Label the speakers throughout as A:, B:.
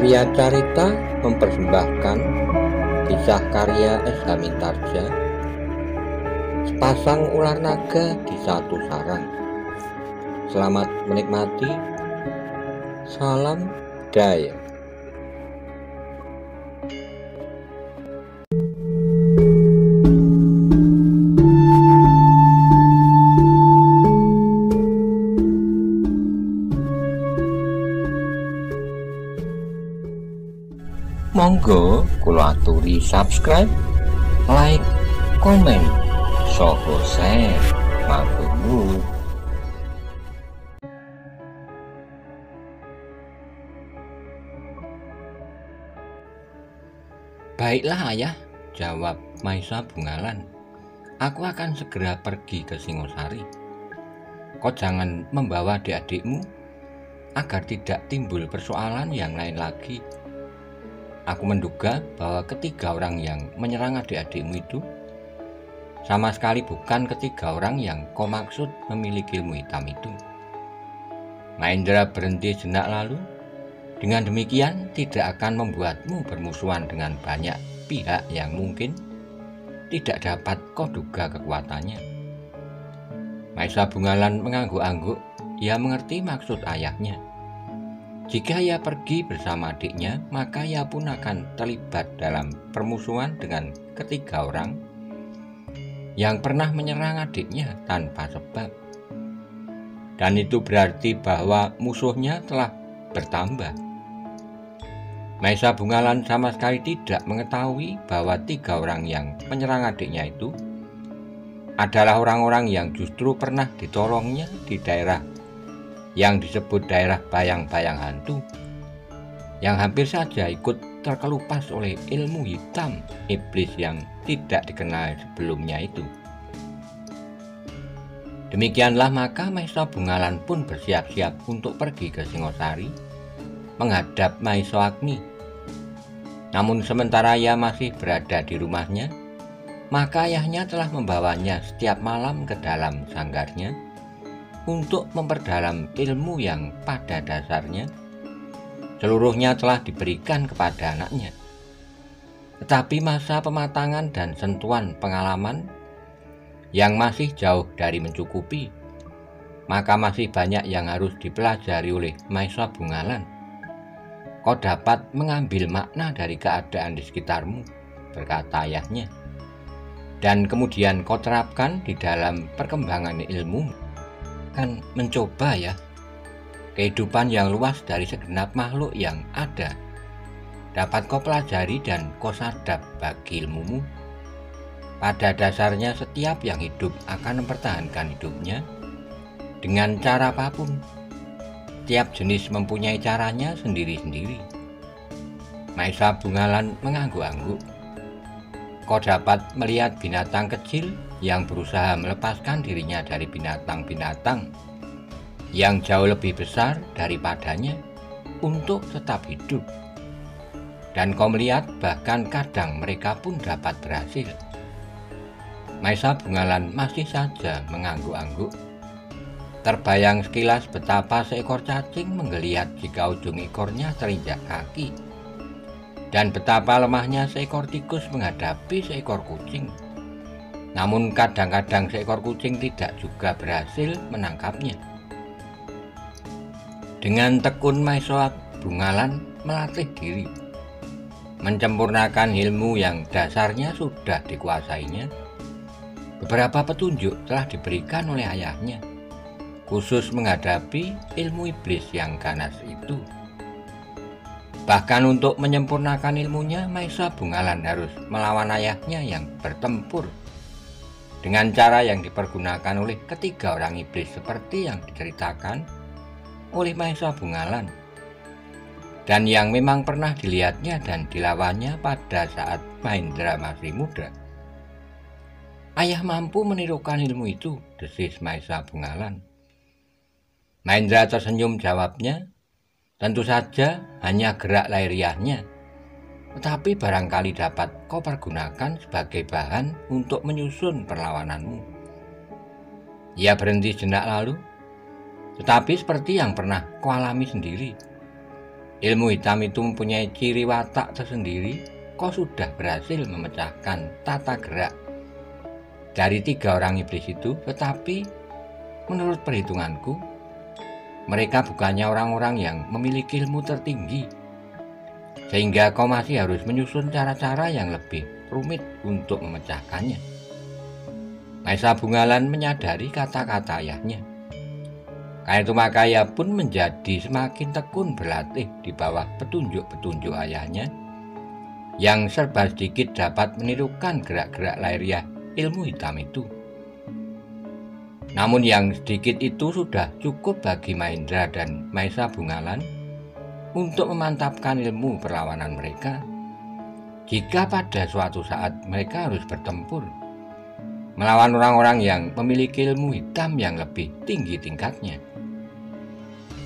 A: Via Carita mempersembahkan kisah karya S. Hamintarja, Sepasang Ular Naga di Satu Sarang. Selamat menikmati. Salam Daya. Monggo kula aturi subscribe, like, komen, saha share. Matur nuwun.
B: Baiklah ayah, jawab Maisa Bungalan. Aku akan segera pergi ke Singosari. Kau jangan membawa adik-adikmu agar tidak timbul persoalan yang lain lagi. Aku menduga bahwa ketiga orang yang menyerang adik-adikmu itu sama sekali bukan ketiga orang yang kau maksud memiliki ilmu hitam itu. Mahendra berhenti sejenak lalu. Dengan demikian tidak akan membuatmu bermusuhan dengan banyak pihak yang mungkin tidak dapat kau duga kekuatannya. Maisa Bungalan mengangguk-angguk. Ia mengerti maksud ayahnya. Jika ia pergi bersama adiknya, maka ia pun akan terlibat dalam permusuhan dengan ketiga orang yang pernah menyerang adiknya tanpa sebab. Dan itu berarti bahwa musuhnya telah bertambah. Maisa Bungalan sama sekali tidak mengetahui bahwa tiga orang yang menyerang adiknya itu adalah orang-orang yang justru pernah ditolongnya di daerah yang disebut daerah bayang-bayang hantu, yang hampir saja ikut terkelupas oleh ilmu hitam iblis yang tidak dikenal sebelumnya itu. Demikianlah maka Maisa Bungalan pun bersiap-siap untuk pergi ke Singosari menghadap Maisa Agni. Namun sementara ia masih berada di rumahnya, maka ayahnya telah membawanya setiap malam ke dalam sanggarnya untuk memperdalam ilmu yang pada dasarnya seluruhnya telah diberikan kepada anaknya. Tetapi masa pematangan dan sentuhan pengalaman yang masih jauh dari mencukupi, maka masih banyak yang harus dipelajari oleh Maisa Bungalan. Kau dapat mengambil makna dari keadaan di sekitarmu, berkata ayahnya, dan kemudian kau terapkan di dalam perkembangan ilmu. Kan mencoba ya, kehidupan yang luas dari segenap makhluk yang ada dapat kau pelajari dan kau sadap bagi ilmumu. Pada dasarnya setiap yang hidup akan mempertahankan hidupnya dengan cara apapun. Setiap jenis mempunyai caranya sendiri-sendiri. Maisa Bungalan mengangguk-angguk. Kau dapat melihat binatang kecil yang berusaha melepaskan dirinya dari binatang-binatang yang jauh lebih besar daripadanya untuk tetap hidup. Dan kau melihat bahkan kadang mereka pun dapat berhasil. Maisa Bungalan masih saja mengangguk-angguk. Terbayang sekilas betapa seekor cacing menggeliat jika ujung ekornya terinjak kaki, dan betapa lemahnya seekor tikus menghadapi seekor kucing. Namun kadang-kadang seekor kucing tidak juga berhasil menangkapnya. Dengan tekun Maisa Bungalan melatih diri, menyempurnakan ilmu yang dasarnya sudah dikuasainya. Beberapa petunjuk telah diberikan oleh ayahnya, khusus menghadapi ilmu iblis yang ganas itu. Bahkan untuk menyempurnakan ilmunya, Maisa Bungalan harus melawan ayahnya yang bertempur dengan cara yang dipergunakan oleh ketiga orang iblis seperti yang diceritakan oleh Maisa Bungalan, dan yang memang pernah dilihatnya dan dilawannya pada saat Mahendra masih muda. Ayah mampu menirukan ilmu itu, desis Maisa Bungalan. Mahendra tersenyum, jawabnya, tentu saja hanya gerak lahiriahnya, tetapi barangkali dapat kau pergunakan sebagai bahan untuk menyusun perlawananmu. Ia berhenti sejenak lalu. Tetapi seperti yang pernah kau alami sendiri, ilmu hitam itu mempunyai ciri watak tersendiri, kau sudah berhasil memecahkan tata gerak dari 3 orang iblis itu. Tetapi menurut perhitunganku, mereka bukannya orang-orang yang memiliki ilmu tertinggi, sehingga kau masih harus menyusun cara-cara yang lebih rumit untuk memecahkannya. Maesa Bungalan menyadari kata-kata ayahnya. Karena itu maka ia pun menjadi semakin tekun berlatih di bawah petunjuk-petunjuk ayahnya, yang serba sedikit dapat menirukan gerak-gerak lahiriah ilmu hitam itu. Namun yang sedikit itu sudah cukup bagi Mahendra dan Maesa Bungalan untuk memantapkan ilmu perlawanan mereka jika pada suatu saat mereka harus bertempur melawan orang-orang yang memiliki ilmu hitam yang lebih tinggi tingkatnya.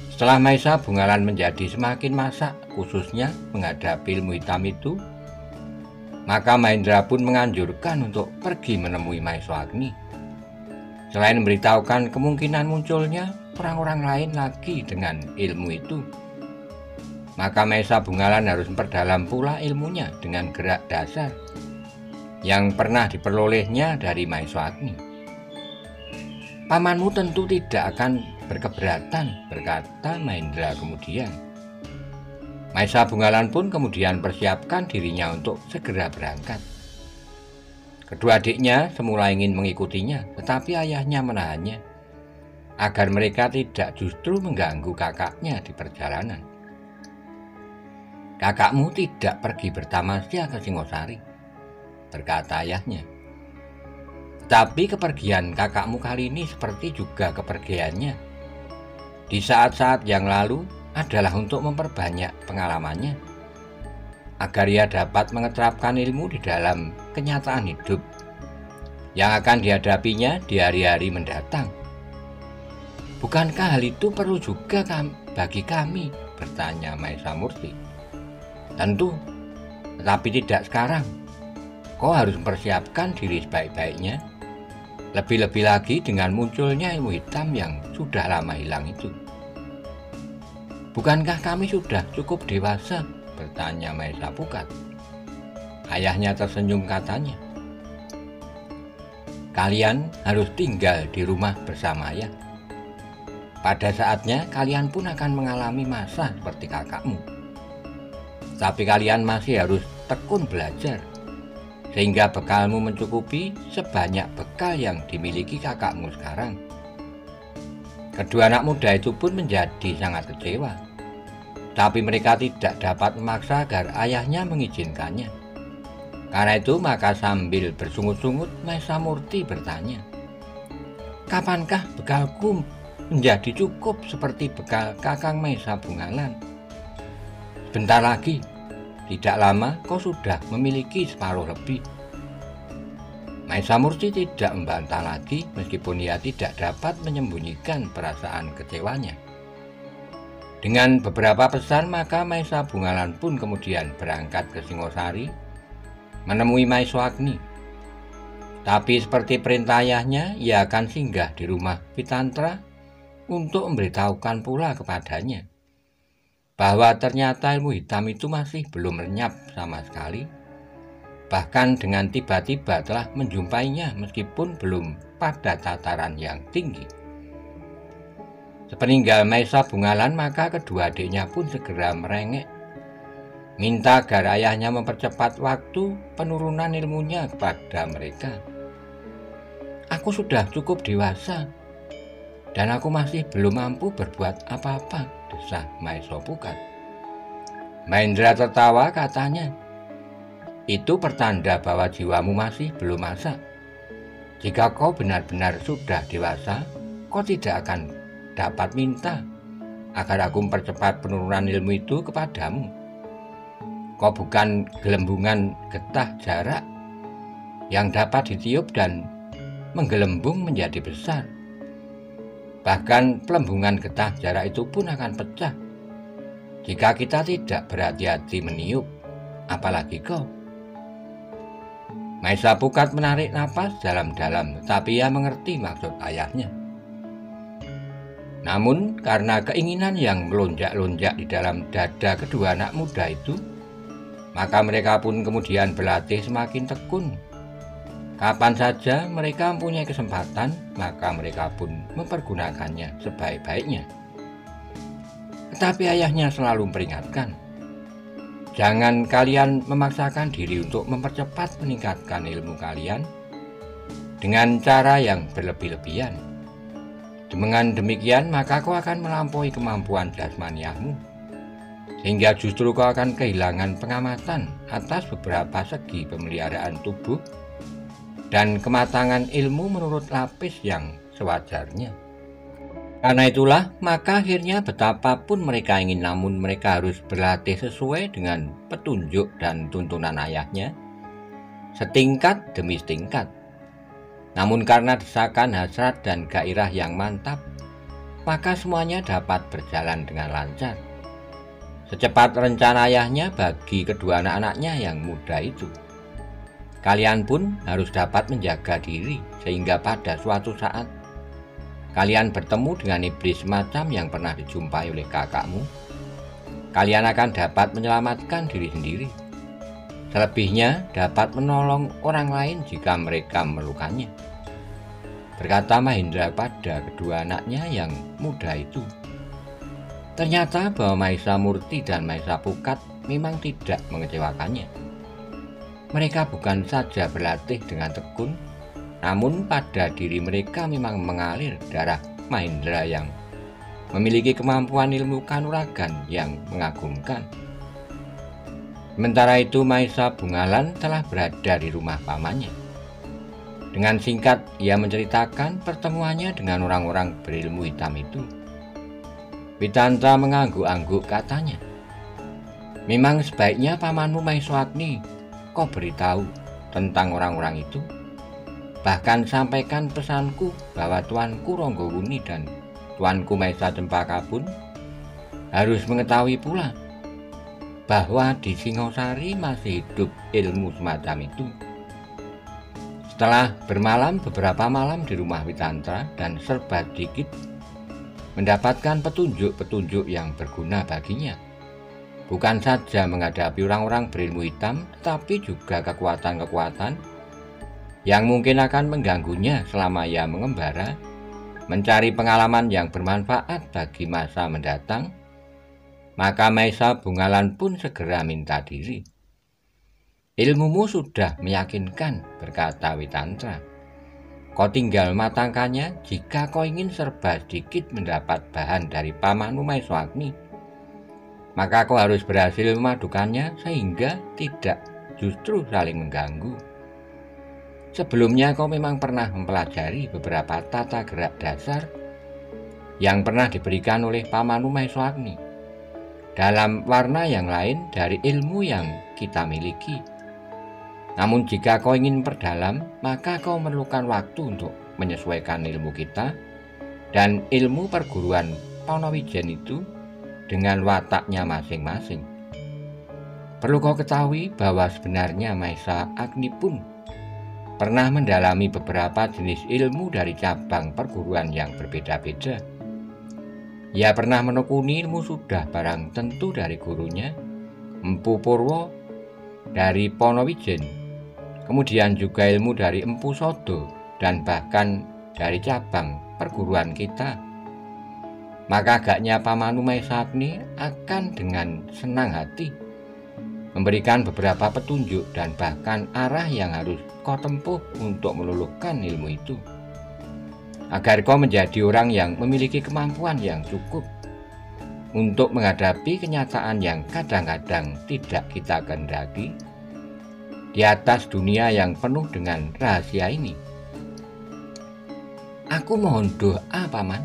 B: Setelah Maesa Bungalan menjadi semakin masak khususnya menghadapi ilmu hitam itu, maka Mahendra pun menganjurkan untuk pergi menemui Maesa Agni. Selain memberitahukan kemungkinan munculnya orang-orang lain lagi dengan ilmu itu, maka Maesa Bungalan harus memperdalam pula ilmunya dengan gerak dasar yang pernah diperolehnya dari Maesa Agni. Pamanmu tentu tidak akan berkeberatan, berkata Mahendra kemudian. Maesa Bungalan pun kemudian persiapkan dirinya untuk segera berangkat. Kedua adiknya semula ingin mengikutinya, tetapi ayahnya menahannya agar mereka tidak justru mengganggu kakaknya di perjalanan. Kakakmu tidak pergi bertamasya ke Singosari, berkata ayahnya. Tapi kepergian kakakmu kali ini seperti juga kepergiannya di saat-saat yang lalu adalah untuk memperbanyak pengalamannya, agar ia dapat mengeterapkan ilmu di dalam kenyataan hidup yang akan dihadapinya di hari-hari mendatang. Bukankah hal itu perlu juga bagi kami? Bertanya Maesa Murti. Tentu, tetapi tidak sekarang. Kau harus mempersiapkan diri sebaik-baiknya, lebih-lebih lagi dengan munculnya ilmu hitam yang sudah lama hilang itu. Bukankah kami sudah cukup dewasa? Bertanya Maesa Pukat. Ayahnya tersenyum, katanya. Kalian harus tinggal di rumah bersama ayah. Pada saatnya kalian pun akan mengalami masa seperti kakakmu. Tapi kalian masih harus tekun belajar, sehingga bekalmu mencukupi sebanyak bekal yang dimiliki kakakmu sekarang. Kedua anak muda itu pun menjadi sangat kecewa, tapi mereka tidak dapat memaksa agar ayahnya mengizinkannya. Karena itu maka sambil bersungut-sungut Maesa Murti bertanya, kapankah bekalku menjadi cukup seperti bekal Kakang Maesa Bungalan? Sebentar lagi, tidak lama kau sudah memiliki separuh lebih. Maesa Murti tidak membantah lagi meskipun ia tidak dapat menyembunyikan perasaan kecewanya. Dengan beberapa pesan maka Maesa Bungalan pun kemudian berangkat ke Singosari menemui Maesa Agni. Tapi seperti perintah ayahnya, ia akan singgah di rumah Pitantra untuk memberitahukan pula kepadanya bahwa ternyata ilmu hitam itu masih belum lenyap sama sekali. Bahkan dengan tiba-tiba telah menjumpainya meskipun belum pada tataran yang tinggi. Sepeninggal Maesa Bungalan maka kedua adiknya pun segera merengek, minta agar ayahnya mempercepat waktu penurunan ilmunya kepada mereka. Aku sudah cukup dewasa dan aku masih belum mampu berbuat apa-apa, desah Maesa Pukat. Mahendra tertawa, katanya, itu pertanda bahwa jiwamu masih belum masak. Jika kau benar-benar sudah dewasa, kau tidak akan dapat minta agar aku mempercepat penurunan ilmu itu kepadamu. Kau bukan gelembungan getah jarak yang dapat ditiup dan menggelembung menjadi besar. Bahkan pelembungan getah jarak itu pun akan pecah jika kita tidak berhati-hati meniup, apalagi kau. Maesa Pukat menarik napas dalam-dalam, tetapi ia mengerti maksud ayahnya. Namun karena keinginan yang melonjak-lonjak di dalam dada kedua anak muda itu, maka mereka pun kemudian berlatih semakin tekun. Kapan saja mereka mempunyai kesempatan, maka mereka pun mempergunakannya sebaik-baiknya. Tetapi ayahnya selalu memperingatkan, jangan kalian memaksakan diri untuk mempercepat meningkatkan ilmu kalian dengan cara yang berlebih-lebihan. Dengan demikian, maka kau akan melampaui kemampuan jasmaniahmu, sehingga justru kau akan kehilangan pengamatan atas beberapa segi pemeliharaan tubuh dan kematangan ilmu menurut lapis yang sewajarnya. Karena itulah, maka akhirnya betapapun mereka ingin, namun mereka harus berlatih sesuai dengan petunjuk dan tuntunan ayahnya, setingkat demi setingkat. Namun karena desakan hasrat dan gairah yang mantap, maka semuanya dapat berjalan dengan lancar, secepat rencana ayahnya bagi kedua anak-anaknya yang muda itu. Kalian pun harus dapat menjaga diri, sehingga pada suatu saat kalian bertemu dengan iblis semacam yang pernah dijumpai oleh kakakmu, kalian akan dapat menyelamatkan diri sendiri. Selebihnya dapat menolong orang lain jika mereka memerlukannya, berkata Mahendra pada kedua anaknya yang muda itu. Ternyata bahwa Mahesa Murti dan Mahesa Pukat memang tidak mengecewakannya. Mereka bukan saja berlatih dengan tekun, namun pada diri mereka memang mengalir darah Mahendra yang memiliki kemampuan ilmu kanuragan yang mengagumkan. Sementara itu Mahesa Bungalan telah berada di rumah pamannya. Dengan singkat ia menceritakan pertemuannya dengan orang-orang berilmu hitam itu. Witantra mengangguk-angguk, katanya, memang sebaiknya pamanmu Maeswagni kau beritahu tentang orang-orang itu. Bahkan sampaikan pesanku bahwa Tuanku Ronggowuni dan Tuanku Mahesa Cempaka pun harus mengetahui pula bahwa di Singosari masih hidup ilmu semacam itu. Setelah bermalam beberapa malam di rumah Witantra dan serba dikit mendapatkan petunjuk-petunjuk yang berguna baginya, bukan saja menghadapi orang-orang berilmu hitam, tetapi juga kekuatan-kekuatan yang mungkin akan mengganggunya selama ia mengembara, mencari pengalaman yang bermanfaat bagi masa mendatang. Maka Mahesa Bungalan pun segera minta diri. Ilmumu sudah meyakinkan, berkata Witantra. Kau tinggal matangkannya jika kau ingin serba sedikit mendapat bahan dari pamanmu Maeswagni. Maka kau harus berhasil memadukannya sehingga tidak justru saling mengganggu. Sebelumnya kau memang pernah mempelajari beberapa tata gerak dasar yang pernah diberikan oleh pamanmu Maeswagni dalam warna yang lain dari ilmu yang kita miliki. Namun jika kau ingin perdalam, maka kau memerlukan waktu untuk menyesuaikan ilmu kita dan ilmu perguruan Ponowijen itu dengan wataknya masing-masing. Perlu kau ketahui bahwa sebenarnya Mahesa Agni pun pernah mendalami beberapa jenis ilmu dari cabang perguruan yang berbeda-beda. Ia pernah menekuni ilmu sudah barang tentu dari gurunya, Empu Purwo dari Ponowijen, kemudian juga ilmu dari Empu Sodo dan bahkan dari cabang perguruan kita. Maka agaknya pamanmu Mahesa Agni akan dengan senang hati memberikan beberapa petunjuk dan bahkan arah yang harus kau tempuh untuk meluluhkan ilmu itu, agar kau menjadi orang yang memiliki kemampuan yang cukup untuk menghadapi kenyataan yang kadang-kadang tidak kita kehendaki di atas dunia yang penuh dengan rahasia ini. Aku mohon doa, Paman,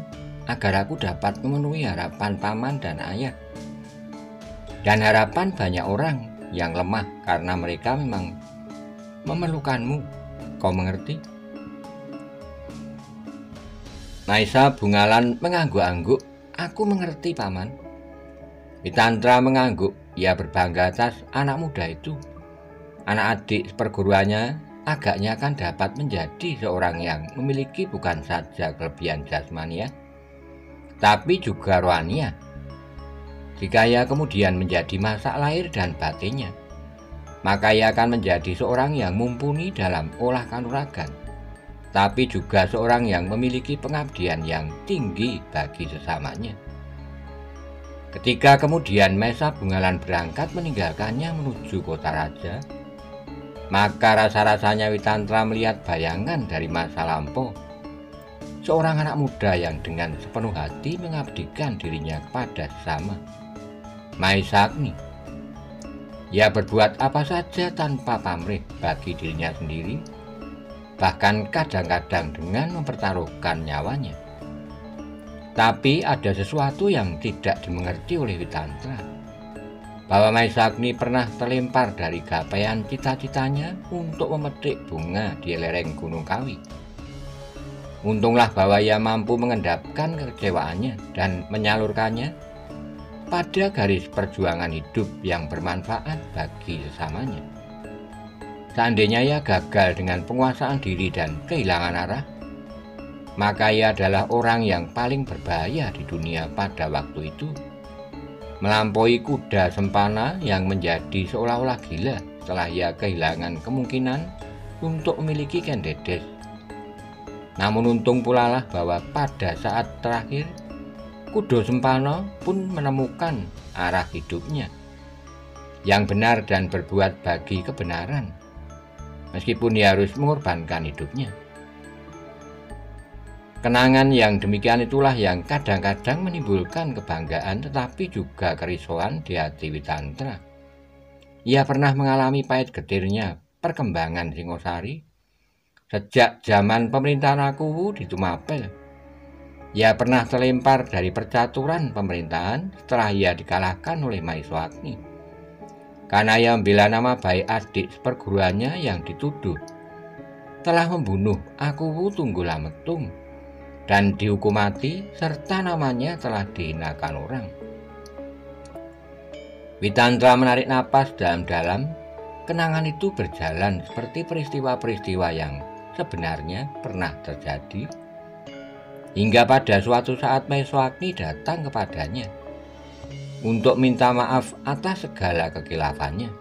B: agar aku dapat memenuhi harapan paman dan ayah, dan harapan banyak orang yang lemah karena mereka memang memerlukanmu. Kau mengerti? Mahesa Bungalan mengangguk-angguk. Aku mengerti, Paman. Witantra mengangguk. Ia berbangga atas anak muda itu. Anak adik perguruannya agaknya akan dapat menjadi seorang yang memiliki bukan saja kelebihan jasmania, tetapi juga rohania. Jika ia kemudian menjadi masak lahir dan batinnya, maka ia akan menjadi seorang yang mumpuni dalam olah kanuragan, tapi juga seorang yang memiliki pengabdian yang tinggi bagi sesamanya. Ketika kemudian Maesa Bungalan berangkat meninggalkannya menuju kota raja, maka rasa-rasanya Witantra melihat bayangan dari masa lampau, seorang anak muda yang dengan sepenuh hati mengabdikan dirinya kepada sesama, Maesa Agni. Ia berbuat apa saja tanpa pamrih bagi dirinya sendiri, bahkan kadang-kadang dengan mempertaruhkan nyawanya. Tapi ada sesuatu yang tidak dimengerti oleh Witantra, bahwa Maesa Agni pernah terlempar dari gapaian cita-citanya untuk memetik bunga di lereng Gunung Kawi. Untunglah bahwa ia mampu mengendapkan kekecewaannya dan menyalurkannya pada garis perjuangan hidup yang bermanfaat bagi sesamanya. Seandainya ia gagal dengan penguasaan diri dan kehilangan arah, maka ia adalah orang yang paling berbahaya di dunia pada waktu itu, melampaui kuda sempana yang menjadi seolah-olah gila setelah ia kehilangan kemungkinan untuk memiliki Kendedes. Namun untung pula lah bahwa pada saat terakhir, Kuda Sempana pun menemukan arah hidupnya yang benar dan berbuat bagi kebenaran, meskipun ia harus mengorbankan hidupnya. Kenangan yang demikian itulah yang kadang-kadang menimbulkan kebanggaan tetapi juga kerisauan di hati Witantra. Ia pernah mengalami pahit getirnya perkembangan Singosari sejak zaman pemerintahan Akuwu di Tumapel. Ia pernah terlempar dari percaturan pemerintahan setelah ia dikalahkan oleh Maesa Agni, karena ia membela nama baik adik seperguruannya yang dituduh telah membunuh Akuwu Tunggulametung dan dihukum mati, serta namanya telah dihinakan orang. Witantra menarik napas dalam-dalam. Kenangan itu berjalan seperti peristiwa-peristiwa yang sebenarnya pernah terjadi, hingga pada suatu saat Maesa Agni datang kepadanya untuk minta maaf atas segala kekilafannya.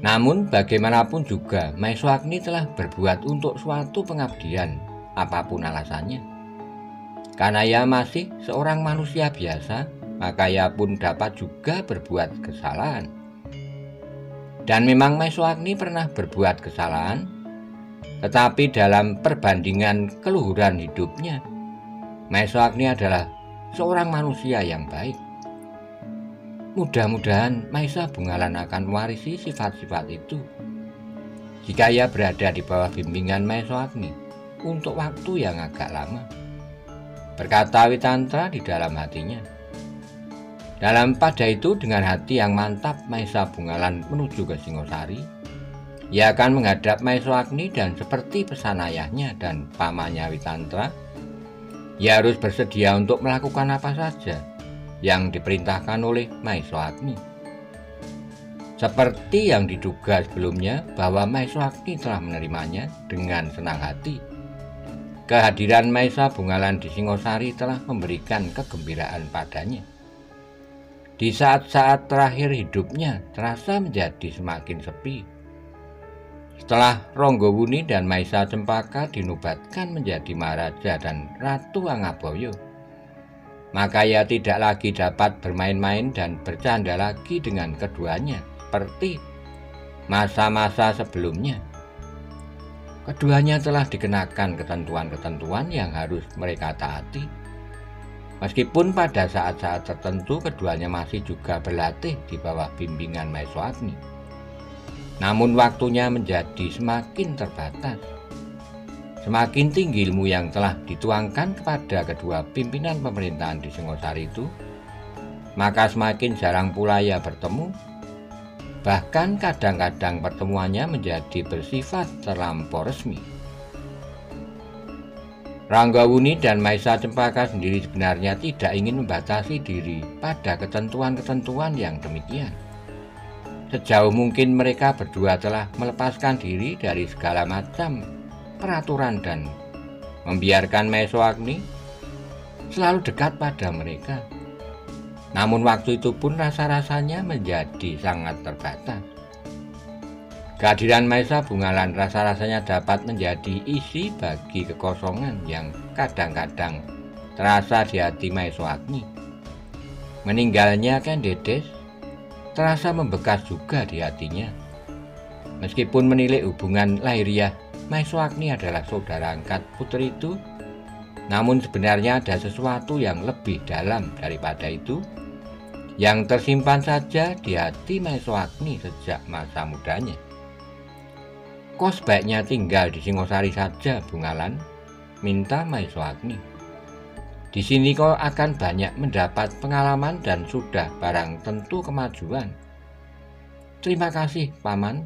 B: Namun bagaimanapun juga Maesa Agni telah berbuat untuk suatu pengabdian, apapun alasannya. Karena ia masih seorang manusia biasa, maka ia pun dapat juga berbuat kesalahan. Dan memang Maesa Agni pernah berbuat kesalahan, tetapi dalam perbandingan keluhuran hidupnya, Maesa Agni adalah seorang manusia yang baik. Mudah-mudahan Maesa Bungalan akan mewarisi sifat-sifat itu jika ia berada di bawah bimbingan Maesa Agni untuk waktu yang agak lama, berkata Witantra di dalam hatinya. Dalam pada itu, dengan hati yang mantap, Maesa Bungalan menuju ke Singosari. Ia akan menghadap Maesa Agni dan seperti pesan ayahnya dan pamannya Witantra, ia harus bersedia untuk melakukan apa saja yang diperintahkan oleh Maesa Agni. Seperti yang diduga sebelumnya bahwa Maesa Agni telah menerimanya dengan senang hati. Kehadiran Maesa Bungalan di Singosari telah memberikan kegembiraan padanya. Di saat-saat terakhir hidupnya terasa menjadi semakin sepi. Setelah Ronggowuni dan Maesa Cempaka dinobatkan menjadi Maharaja dan Ratu Angaboyo, maka ia tidak lagi dapat bermain-main dan bercanda lagi dengan keduanya seperti masa-masa sebelumnya. Keduanya telah dikenakan ketentuan-ketentuan yang harus mereka taati. Meskipun pada saat-saat tertentu keduanya masih juga berlatih di bawah bimbingan Maesa Agni. Namun waktunya menjadi semakin terbatas. Semakin tinggi ilmu yang telah dituangkan kepada kedua pimpinan pemerintahan di Singosari itu, maka semakin jarang pula ia bertemu. Bahkan kadang-kadang pertemuannya menjadi bersifat terlampau resmi. Ranggawuni dan Maesa Cempaka sendiri sebenarnya tidak ingin membatasi diri pada ketentuan-ketentuan yang demikian. Sejauh mungkin mereka berdua telah melepaskan diri dari segala macam peraturan dan membiarkan Maesa Agni selalu dekat pada mereka. Namun waktu itu pun rasa-rasanya menjadi sangat terbatas. Kehadiran Maesa Bungalan rasa-rasanya dapat menjadi isi bagi kekosongan yang kadang-kadang terasa di hati Maesa Agni. Meninggalnya Ken Dedes terasa membekas juga di hatinya. Meskipun menilik hubungan lahiriah Maesa Agni adalah saudara angkat putri itu, namun sebenarnya ada sesuatu yang lebih dalam daripada itu yang tersimpan saja di hati Maesa Agni sejak masa mudanya. Kau sebaiknya tinggal di Singosari saja, Bungalan, minta Maesa Agni. Di sini kau akan banyak mendapat pengalaman dan sudah barang tentu kemajuan. Terima kasih, Paman.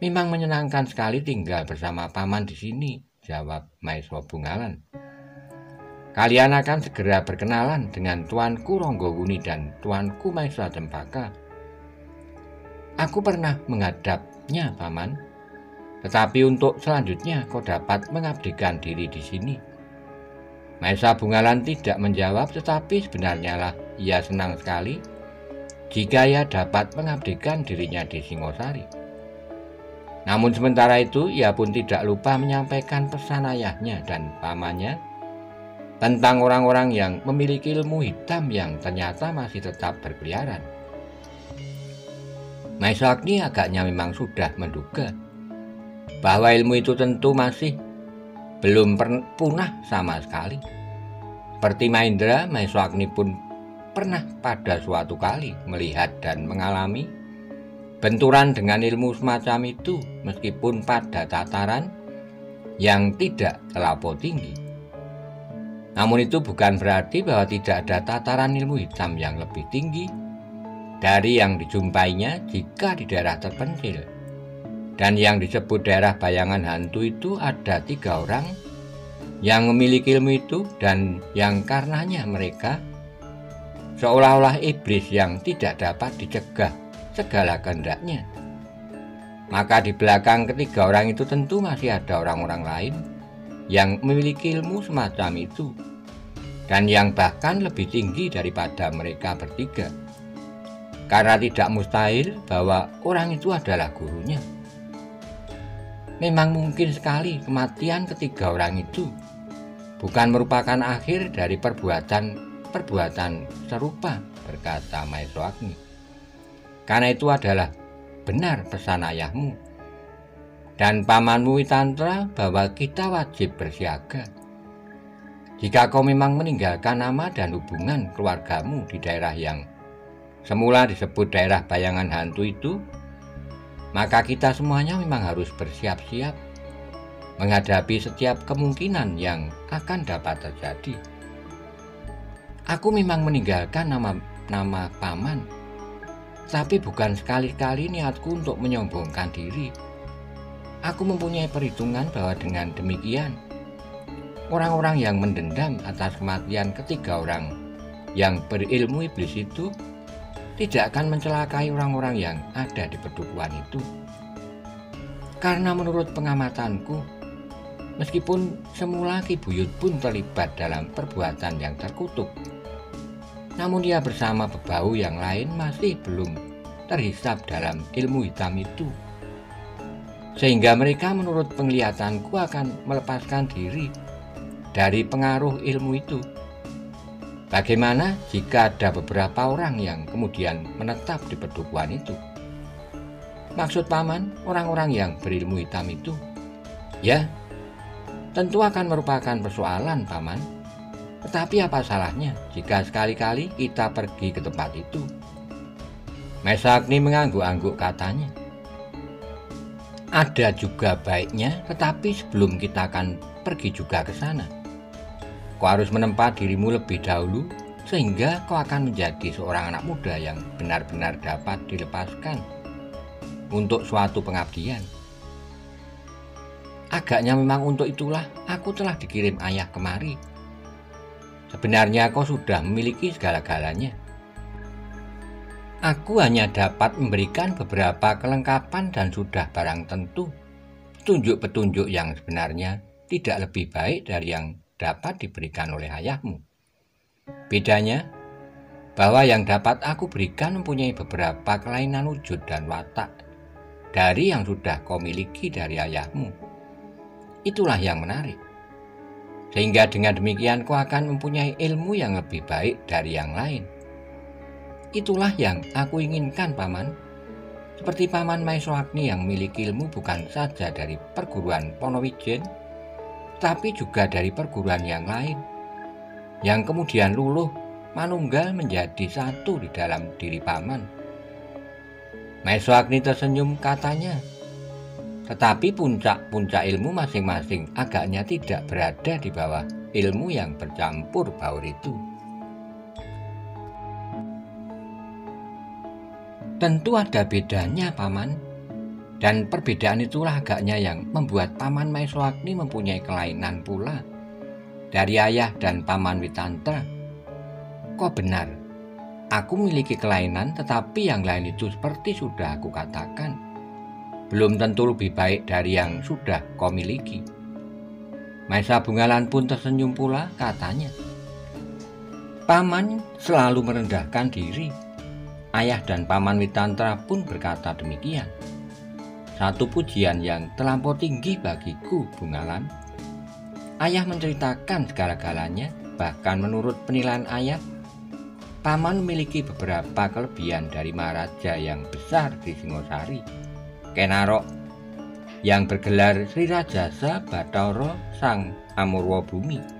B: Memang menyenangkan sekali tinggal bersama Paman di sini, jawab Maesa Bungalan. Kalian akan segera berkenalan dengan Tuanku Ronggowuni dan Tuanku Maesa Cempaka. Aku pernah menghadapnya, Paman. Tetapi untuk selanjutnya kau dapat mengabdikan diri di sini. Maesa Bungalan tidak menjawab, tetapi sebenarnya lah ia senang sekali jika ia dapat mengabdikan dirinya di Singosari. Namun sementara itu ia pun tidak lupa menyampaikan pesan ayahnya dan pamannya tentang orang-orang yang memiliki ilmu hitam yang ternyata masih tetap berkeliaran. Maesa Agni agaknya memang sudah menduga bahwa ilmu itu tentu masih belum punah sama sekali. Seperti Mahendra, Maesa Agni pun pernah pada suatu kali melihat dan mengalami benturan dengan ilmu semacam itu, meskipun pada tataran yang tidak terlampau tinggi. Namun itu bukan berarti bahwa tidak ada tataran ilmu hitam yang lebih tinggi dari yang dijumpainya jika di daerah terpencil. Dan yang disebut daerah bayangan hantu itu ada 3 orang yang memiliki ilmu itu, dan yang karenanya mereka seolah-olah iblis yang tidak dapat dicegah segala kehendaknya. Maka di belakang ketiga orang itu tentu masih ada orang-orang lain yang memiliki ilmu semacam itu, dan yang bahkan lebih tinggi daripada mereka bertiga. Karena tidak mustahil bahwa orang itu adalah gurunya. Memang mungkin sekali kematian ketiga orang itu bukan merupakan akhir dari perbuatan serupa, berkata Maesa Agni. Karena itu adalah benar pesan ayahmu dan pamanmu Witantra bahwa kita wajib bersiaga. Jika kau memang meninggalkan nama dan hubungan keluargamu di daerah yang semula disebut daerah bayangan hantu itu, maka kita semuanya memang harus bersiap-siap menghadapi setiap kemungkinan yang akan dapat terjadi. Aku memang meninggalkan nama paman, tapi bukan sekali-kali niatku untuk menyombongkan diri. Aku mempunyai perhitungan bahwa dengan demikian, orang-orang yang mendendam atas kematian ketiga orang yang berilmu iblis itu tidak akan mencelakai orang-orang yang ada di pedukuhan itu. Karena menurut pengamatanku, meskipun semula Ki Buyut pun terlibat dalam perbuatan yang terkutuk, namun dia bersama berbau yang lain masih belum terhisap dalam ilmu hitam itu. Sehingga mereka menurut penglihatanku akan melepaskan diri dari pengaruh ilmu itu. Bagaimana jika ada beberapa orang yang kemudian menetap di pedukuhan itu? Maksud paman, orang-orang yang berilmu hitam itu? Ya, tentu akan merupakan persoalan, paman. Tetapi apa salahnya jika sekali-kali kita pergi ke tempat itu? Maesa Agni mengangguk-angguk katanya. Ada juga baiknya, tetapi sebelum kita akan pergi juga ke sana, kau harus menempa dirimu lebih dahulu, sehingga kau akan menjadi seorang anak muda yang benar-benar dapat dilepaskan untuk suatu pengabdian. Agaknya memang untuk itulah aku telah dikirim ayah kemari. Sebenarnya kau sudah memiliki segala-galanya. Aku hanya dapat memberikan beberapa kelengkapan dan sudah barang tentu petunjuk-petunjuk yang sebenarnya tidak lebih baik dari yang dapat diberikan oleh ayahmu. Bedanya, bahwa yang dapat aku berikan mempunyai beberapa kelainan wujud dan watak dari yang sudah kau miliki dari ayahmu. Itulah yang menarik. Sehingga dengan demikian kau akan mempunyai ilmu yang lebih baik dari yang lain. Itulah yang aku inginkan, Paman. Seperti Paman Maeswagni yang memiliki ilmu bukan saja dari perguruan Ponowijen, tapi juga dari perguruan yang lain, yang kemudian luluh manunggal menjadi satu di dalam diri Paman. Maeswagni tersenyum, katanya, tetapi puncak-puncak ilmu masing-masing agaknya tidak berada di bawah ilmu yang bercampur baur itu. Tentu ada bedanya, Paman, dan perbedaan itulah agaknya yang membuat Paman Maeswagni mempunyai kelainan pula dari ayah dan Paman Witantra. Kok benar, aku memiliki kelainan, tetapi yang lain itu seperti sudah aku katakan, belum tentu lebih baik dari yang sudah kau miliki. Maesa Bungalan pun tersenyum pula, katanya, Paman selalu merendahkan diri. Ayah dan Paman Witantra pun berkata demikian. Satu pujian yang terlampau tinggi bagiku, Bungalan. Ayah menceritakan segala-galanya, bahkan menurut penilaian ayah, Paman memiliki beberapa kelebihan dari Maharaja yang besar di Singosari, Kenarok, yang bergelar Sri Rajasa Bathara Sang Amurwa Bumi.